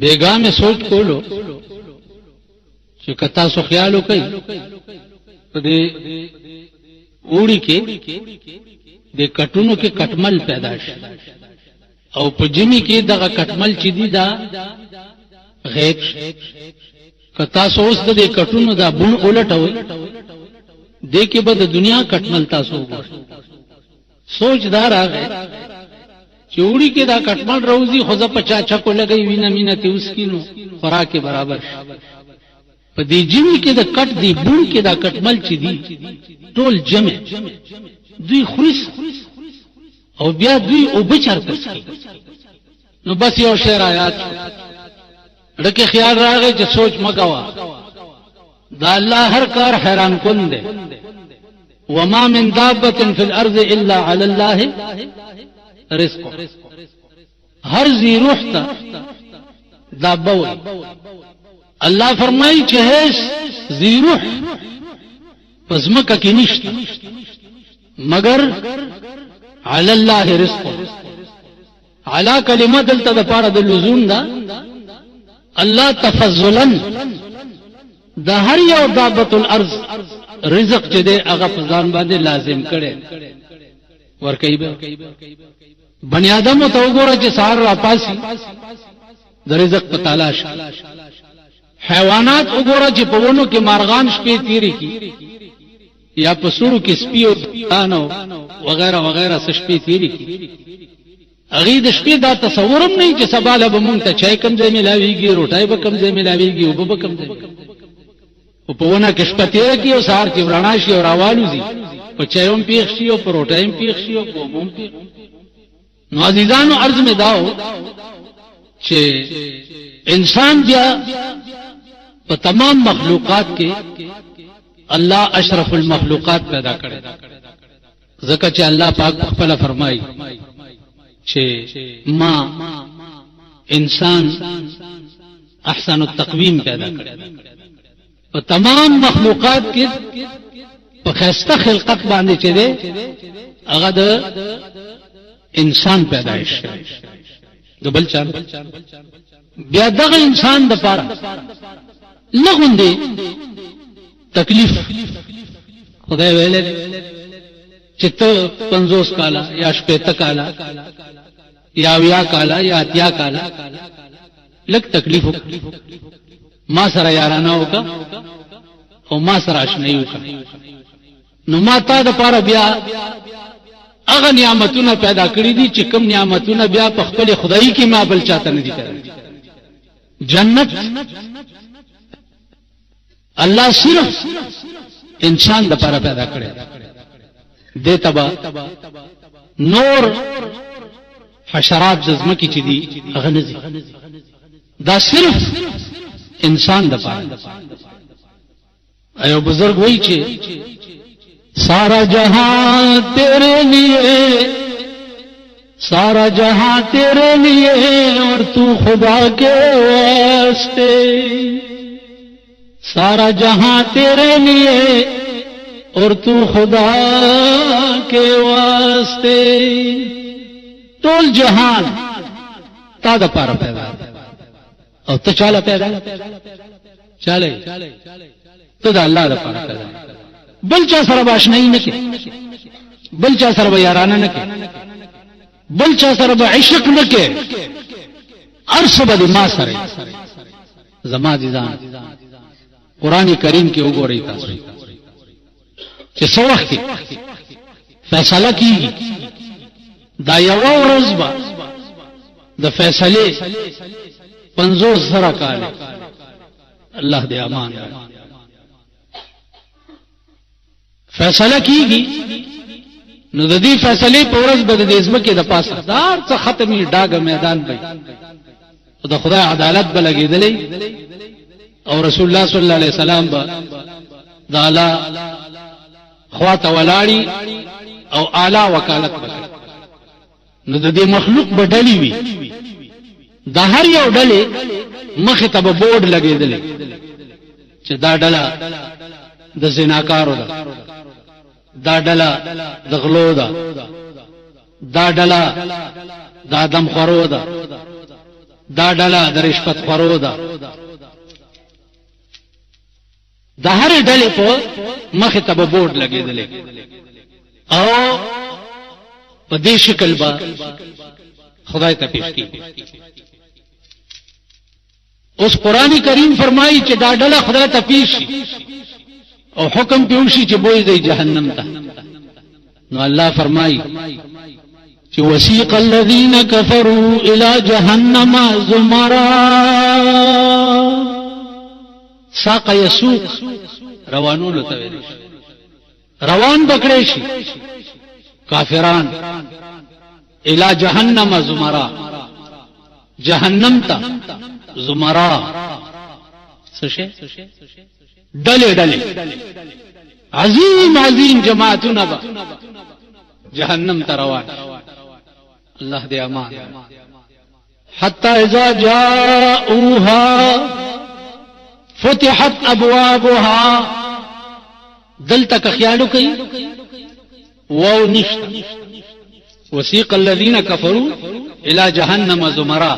بیگا میں سوچ کولو چې کتا سو خیالو کوي په دې اوړي کې د کټونو کې کټمل پیدا شي او په جمی کې دغه کټمل چې دی دا غیب کتا سوچ د دې کټونو دا بون الټوي دې کې به د دنیا کټمل تاسو وګورئ سوچ دا راغی چوڑی کې دا کټمل روزي خو ځ 50 چکو لګي وینا مینا ته اوس کینو خوراک برابر په دې جمی کې دا کټ دی بون کې دا کټمل چي دی ټول جمع دوی خریس او بیا دوی او بچار کسي نو بس یو شعر آیات لکه خیال راغی چې سوچ مګوا دا الله هر کار حیران کون دی وما من دابه في الارض الا على الله رزق ہر ذی روح تا دابوی اللہ فرمائی کہ ہے ذی روح پس مکہ کی نشتا مگر علی اللہ رزق علی کلمہ دلتا دا پارا دا لزوم دا اللہ تفضلا دا ہر یو دابت الارض رزق چدے اغا پزان باندے لازم کرے ورکی با بنی آدم ته وګوره چې سار را پاسي د رزق په تلاش حیوانات وګوره چې په ونو کې مارغان شپې تیری کی یا په سورو کې سپي او دانو وغیرہ وغیرہ شپې تیری کی اغه د شپې دا تصورم نه چې سبا له مونږ ته چای کم ځای ملاويږي روټای به کم ځای ملاويږي او به کم ځای او په ونه کې شپه تیر کی او سار کې ورانه شي او راوالوزي په چایوم پیښ شي او پروټایم پیښ شي او کوموم پیښ نو عزیزانو عرض میں داو چې انسان بیا په تمام مخلوقات کې الله اشرف المخلوقات پیدا کړي ځکه چې الله پاک خپل فرمایي چې ما انسان احسن التقویم پیدا کړي په تمام مخلوقات کې په خسته خلقت باندې چې ده هغه د انسان پیدائش د بل چا بیا دغه انسان د پاره لغوندې تکلیف خدای ویل چې ته 50 کاله یا 70 کاله یا 10 کاله یا 80 کاله لک تکلیف ما سره یارانه وکا او ما سره آشنایی وکا نو ما تا د پاره بیا اغه نعمتونه پیدا کړی دي چې کوم نعمتونه بیا په خپل خدای کې ما بل چاته نه دي کړی جنت الله صرف انسان د لپاره پیدا کړی دې تبا نور حشرات جسمه کې چې دي هغه نه دي دا صرف انسان د لپاره ایو بزرگ وایي چې سارا جہاں تیرے لیے سارا جہاں تیرے لیے اور تو خدا کے واسطے سارا جہاں تیرے لیے اور تو خدا کے واسطے ټول جہان تا د پاره پیدا او ته چاله پیدا چاله ته د الله د پاره پیدا بل چا سره باشنایی نه کې بل چا سره یارانه نه کې بل چا سره عشق نه کې ارشد ما سره زما دي ځان قران کریم کې وګورئ تاسو چې څو وخت فیصله کیږي دا یو ورځ به د فیصله 50 سره کاله الله دې امان فیصله کیږي نو د دې فیصله په ورځ به د ځمکې د پاسه دار څخه ختمي ډاګه میدان وي او د خدای عدالت به لګیدلې او رسول الله صلی الله علیه وسلم به د اعلی خواته ولاړی او اعلی وکالت وکړي نو د دې مخلوق به ډلې وي د هر یو ډلې مخه ته به بورډ لګیدلې چې دا ډله د زناکارو ده دا ډله د غلو ده دا ډله د آدم خورو ده دا ډله د رشوت خورو ده. د هر ډلې په مخې ته به بورډ لګېدلی او په دې شکل به خدای ته پیش کیږي. اوس قرآن کریم فرمایي چې دا ډله خدای ته پیش شي او حکم پیوشي چې بوی دی جهنم ته. نو الله فرمایي چې وسیق الذین کفروا الی جهنم زمرا. ساق یسوق روانولو ته ویل شي، روان بکړې شي کافران الی جهنم زمرا، جهنم ته زمرا سشه ډلې ډلې عظیم عظیم جماعتونه به جهنم ته روان. الله دې امان. حتى اذا جاءوها فتحت ابوابها. دلته خیالو کوي وو نشتا. وسيق الذين كفروا الى جهنم زمرا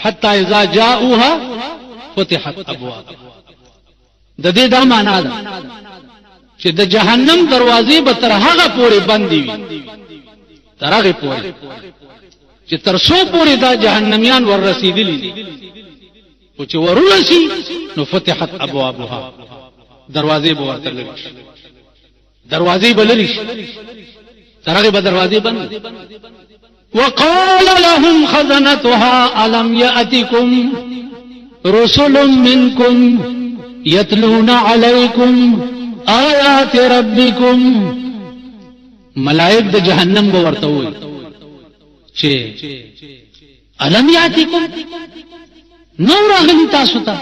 حتى اذا جاءوها فتحت ابوابها. د دې دا معنا ده چې د جهنم دروازې به تر هغه پورې بندې وي، تر هغه پورې چې تر څو پورې دا جهنميان ور رسیدلي او چې ورسي نو فتحت ابوابها، دروازې به ورته لږ شي، دروازې به لري شي، تر هغه به دروازې بند. وقال لهم خزنتها ألم يأتكم رسل منكم يتلون عليكم آيات ربكم. ملائک د جهنم به ورته وي چې ألم يأتكم نور راغلي تاسو ته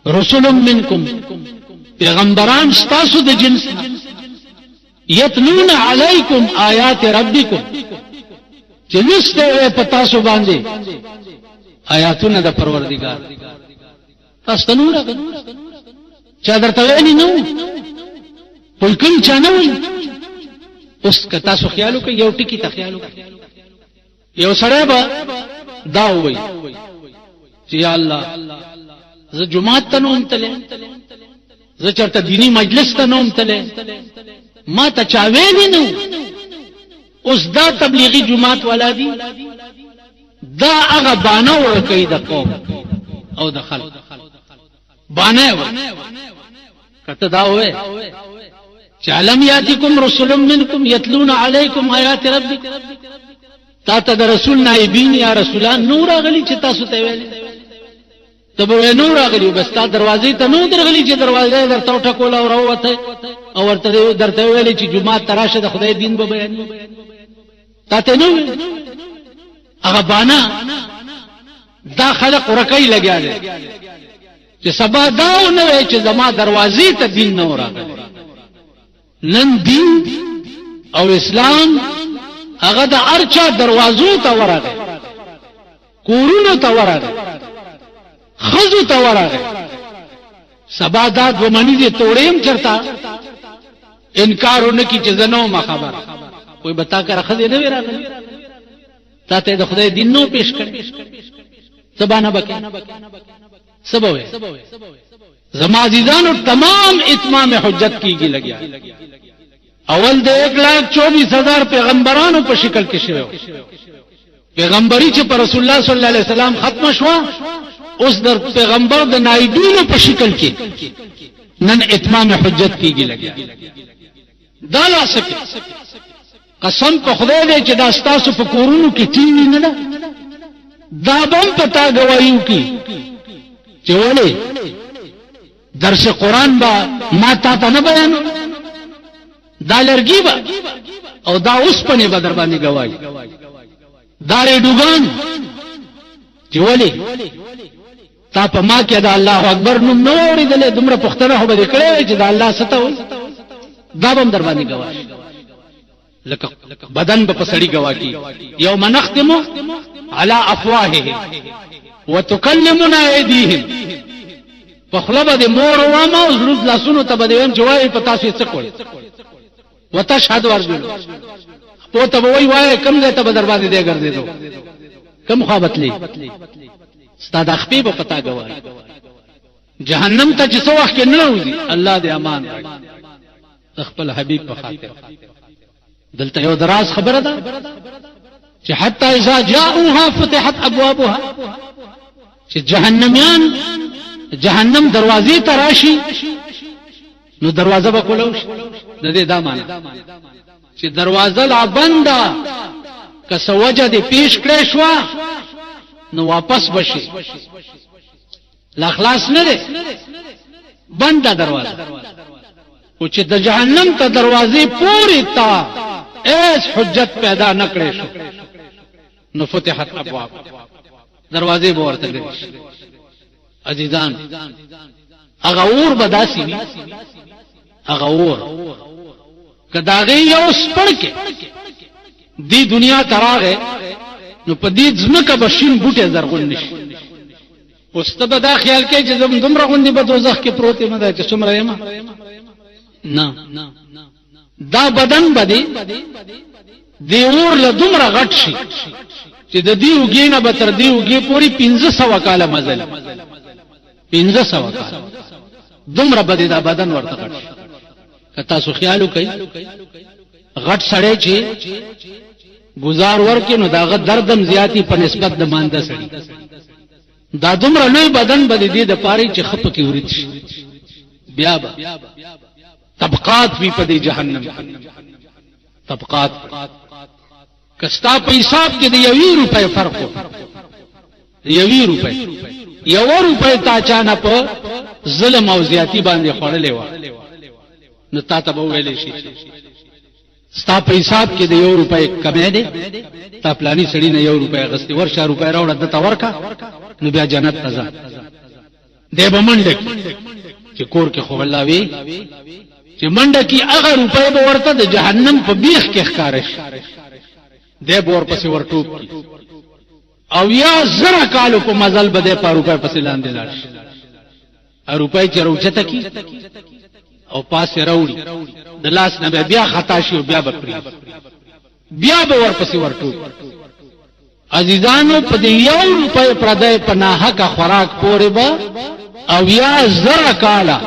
رسل منكم پیغمبران ستاسو د جنس يتلون عليكم آيات ربكم چې لسته په تاسو باندې آیاتونه د پروردګار. تاسو ته نور چا درته ویلي نو په کوم چا نه وایي. اوس که تاسو خیال وکړئ یو ټکی ته خیال وکړئ، یو سړی به دا وایي چې یا الله زه جمعات ته نوم تللی، زه چېرته دینی مجلس ته نوم تللی، ما ته چا ویلي نو. اوس دا تبلیغی جماعت والا دي، دا هغه بانه ورکوي د قوم او د خلق بانه ورکوي. کته دا وې چې علم یاتکم رسول منکم یتلون علیکم آیات ربکم، تا ته د رسول نائبین یا رسولان نور غلی چې تاسو ته ویل ته به نور غلی، بس تا دروازې ته نو درغلی چې دروازه درته ټکول او راوته او ورته درته ویل چې جمعه تراشه د خدای دین به بیان تاته نو هغه بانا. دا خلق ورکای لګیاله چې سبا دا نه وي چې زما دروازې ته دین نه راغلی. نن دین او اسلام هغه د ارچا دروازو ته ورغی، کورونو ته ورغی، خزو ته ورغی. سبا دا دو منی دي توړیم چرتا انکارونه کی چې زنو ما خبر کوئی بتا کر خزه نه راغلی، تاته د خدای دین نو پیش کړي. سبانه بکې سبوي زما عزیزانو تمام اتمام حجت کیږي لګیا. اول د 1,24,000 پیغمبرانو په شکل کې شوی پیغمبري چې پر رسول الله صلی الله علیه وسلم ختم شو، اوس د پیغمبر د نائبینو په شکل کې نن اتمام حجت کیږي لګیا. دا لاسکه قسم په خدای دې چې دا ستاسو په کورونو کې ټي وي نه ده، دا بم پتا گوايو کی چې ولې درس قرآن با ما تا ته نه بیانو، دا لرګي با او دا اوس پنه بدر باندې گواہی، دا ریډوګان چې ولې تا په ما کې دا الله اکبر نوم نو اورېدلې، دومره پښتنه هو به کړې چې دا الله ستو، دا بم در باندې گواہی. لکه بدن په سړی گواہی یوم نختم على افواههم وتكلمنا ايديهم، په خلبه د مور او ما او زړه لاسونو ته بدویم جوای په تاسو څه کول وتشهد ورجل په ته وای وای کم ځای ته بدر باندې دی ګرځیدو کم خوابتلی استاد خپې په پتا غواړي جهنم ته چې څو وخت نه وځي الله دې امان راکړي خپل حبيب په خاطر دلته یو دراز خبره ده چې حتی اذا جاءوها فتحت ابوابها چې جهنميان جهنم دروازې ته راشي نو دروازه به کولوش د دې دا معنی چې دروازه لا بنده که سوجه دې پیش کړې شو نو واپس بشي لا خلاص نه ده بنده دروازه او چې د جهنم ته دروازې پوری تا ایس حجت پیدا نکړې شو نو فتحت ابواب دروازې به ورته لري عزیزان هغه اور بداسي وي هغه اور کداغه یو سپړکه دی دنیا تراغه نو په دې ځمکه بشین بوټه زرغون نشي اوس ته دا خیال کې چې زم دومره غوندي په دوزخ کې پروت یم دا چې څومره یم نه دا بدن بدی دی اور له دومره غټ شي چې د دې وګینه به تر دې وګي پوری 1500 کاله مزل 1500 کاله دومره بدی دا بدن ورته غټ شي کتا سو خیالو کوي غټ سړی چې گزار ورکې نو داغه دردم زیاتی په نسبت د مانده سړی دا دومره لوی بدن بدی دی د پاره چې خپ کې ورید شي بیا به طبقات وی په دې جهنم طبقات کستا په حساب کې د 1 روپۍ فرق وو 1 روپۍ 1 روپۍ تا چانه په ظلم او زیاتی باندې خړلې و نو تا ته ویلې شي ستا په حساب کې د 1 روپۍ کمې ده تا پلاني سړی نه 1 روپۍ غستې ورشه روپۍ راوړه د تا ورکا نو بیا جنت ته ځه دی به منډه چې کور کې خو الله وی چې منډه کې هغه روپۍ به ورته د جهنم په بیخ کې ښکارش دی به ورپسې ورټوب او یا زره کالو په مزل بده په روپۍ پسې لاندې لاړ شي ا روپۍ چې روچته کی او پاسه راوړي د لاس نه بیا خطا شي او بیا بپری بیا به ورپسې ورټوب عزیزانو په دې 1 روپۍ پردې پناه کا خوراک پورې به او یا زره کاله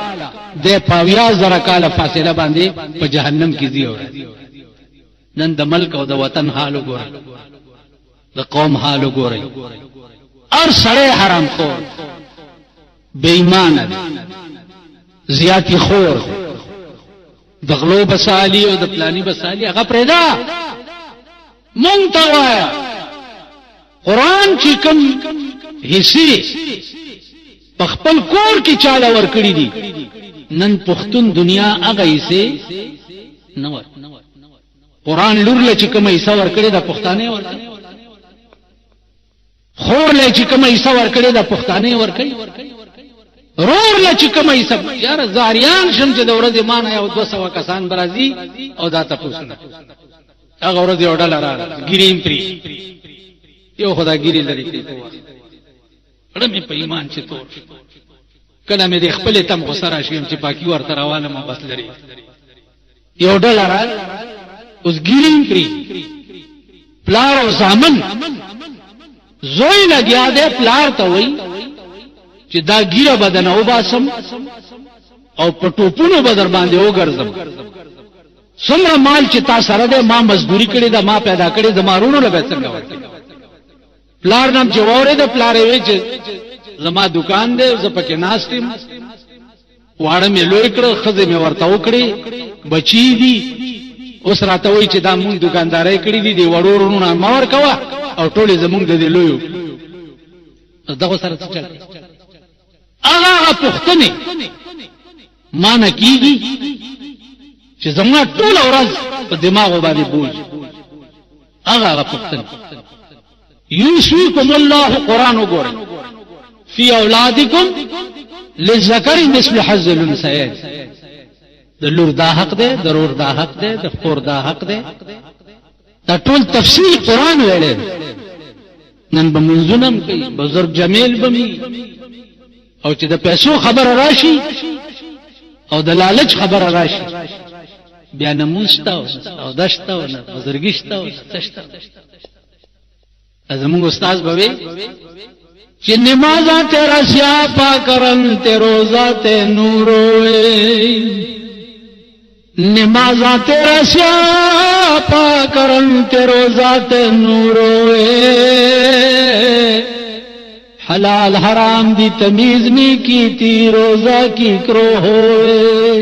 د پاویا زره کاله فاصله باندې په جهنم کې دی اور نن د ملک او د وطن حال وګورئ د قوم حال وګورئ ار سړی حرام خور بے ایمان زیاتی خور د غلو بسالی او د پلانی بسالی هغه پرېدا مونږ ته وایا قران چې کوم حصے په خپل کور کې چاله ور کړی دي نن پښتون دنیا هغه حصے نه ور قران لور له چې کوم حصہ ور کړی د پښتانه ور خور له چې کوم حصہ ور کړی د پښتانه ور کړی رور له چې کوم حصہ یار زاریان شم چې د ورځې مان یو 200 کسان برازي او دا تاسو نه هغه ورځ یو ډالر ګریم پری یو خدا ګری لري کې اړه مې په ایمان چې تو کله مې د خپل تم غسر شیم چې پاکي ورته روانه ما بس لري یو ډالر اوس ګریم پری پلار او زامن زوی لګیا دې پلار ته وای چې دا ګیره بدن او باسم او پټوپونو بدر باندې وګرځم څومره مال چې تا سره ده ما مزدوري کړې ده ما پیدا کړې ده ما رونو له څنګه ورته پلار نام چې وره ده پلار وی چې زما دکان ده ز پکې ناستم واړه مې لوی کړ خزه مې ورته وکړې بچی دي اوس راته وای چې دا مونږ دکانداري کړې دي وړورونو نه مور کوا او ټولې زمونږ د لویو دغه سره څه چل هغه پښتني مان کیږي چې زموږ ټول ورځ په دماغ باندې بوج هغه پښتني یوسیکم الله قران وګورئ فی اولادکم للذکر مثل حظ الانثیین د لور دا حق ده ضرور دا حق ده د خور دا حق ده دا ټول تفصیل قران ویل نن به منځونم کوي بزرگ جمیل بمی او چې د پیسو خبر راشي او د لالچ خبر راشي بیا نمونستا او دشتا او بزرګشتا او تشتا زمونږ استاد بوي چې نمازاں تیرا سیاپا کرن تے روزہ تے نور ہوئے نمازاں تیرا سیاپا کرن تے روزہ تے نور ہوئے حلال حرام دی تمیز نہیں کی تی روزہ کی کرو ہوئے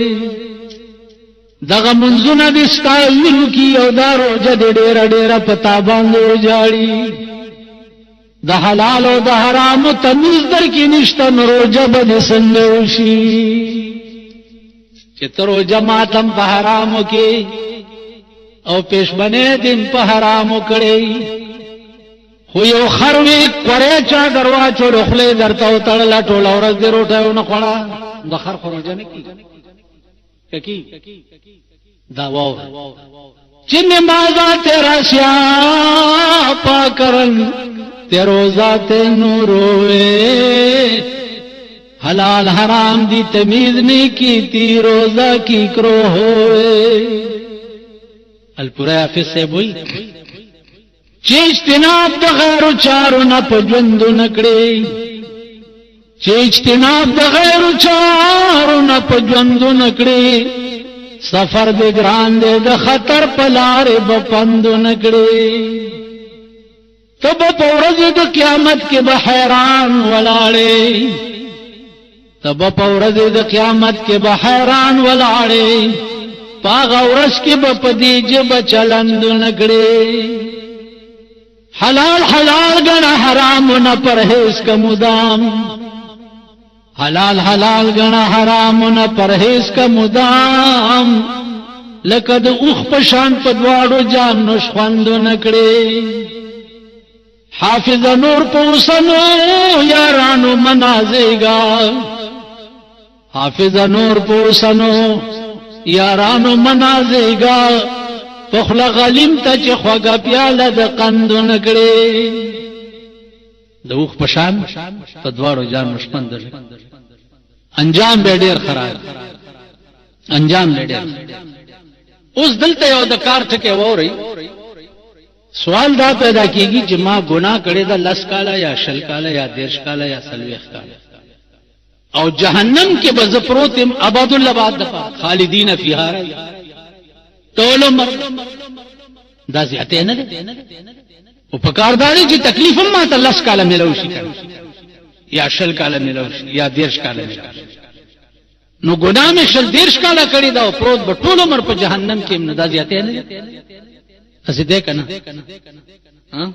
دغه منځونه د ستایلو کی او دا روزه د ډېره ډېره پتا باندې جاړي د حلال او د حرام تمیز در کې نشته نو روزه به څنګه وشي چې ته روزه ماتم په حرامو کې او پېشبنې دین په حرامو کړی خو یو خروي کورې چا دروا چور خله درته او تړلا ټوله ورځ دې روټه نه خوړه د خر خو روزه نه کی دا واو چې نمازاں تیرا سیاپا کرن تے روزہ تے نور ہوئے حلال حرام دی تمیز نہیں کی تی روزہ کی کرو ہوئے الپورا حافظ سے بوئی چې اجتناب د غیرو چارو نه په ژوندو نکړي چې اجتناب د غیرو چارو نه په ژوندو نکړي سفر د ګران دی د خطر په لارې به پندو نکړي ته به په ورځ د قیامت کې به حیران ولاړې ته به په ورځ د قیامت کې به حیران ولاړې په هغه ورځ کې به په دې ژبه چلند نکړي حلال حلال گنا حرام نہ پرہیز کا مدام حلال حلال گنا حرام نہ پرہیز کا مدام لقد اوخ پشان پدواڑو جان نشخوند نکڑے حافظ نور پوسنو یارانو منازے گا حافظ نور پوسنو یارانو منازے گا پخلا غلیم تا چې خوګه پیاله د قندو نکړي د اوخ پشان په دواړو جان مشپند انجام به ډیر خراب انجام به ډیر اوس دلته یو د کار ټکه ووري سوال دا پیدا کیږي چې ما ګناه کړی دا 10 کاله یا 10 کاله یا 10 کاله یا 30 کاله او جهنم کې بزپروتم ابد الاباد دفع خالدین فیها ټول مر دا زیاته نه ده او په کارداري چې تکلیف هم ماته 10 کاله ملو شي یا 10 کاله ملو شي یا 10 کاله ملو نو ګناه مې 10 کاله کړی دا پروت په ټول عمر په جهنم کې نه دا زیاته نه ده اسې ده کنه ها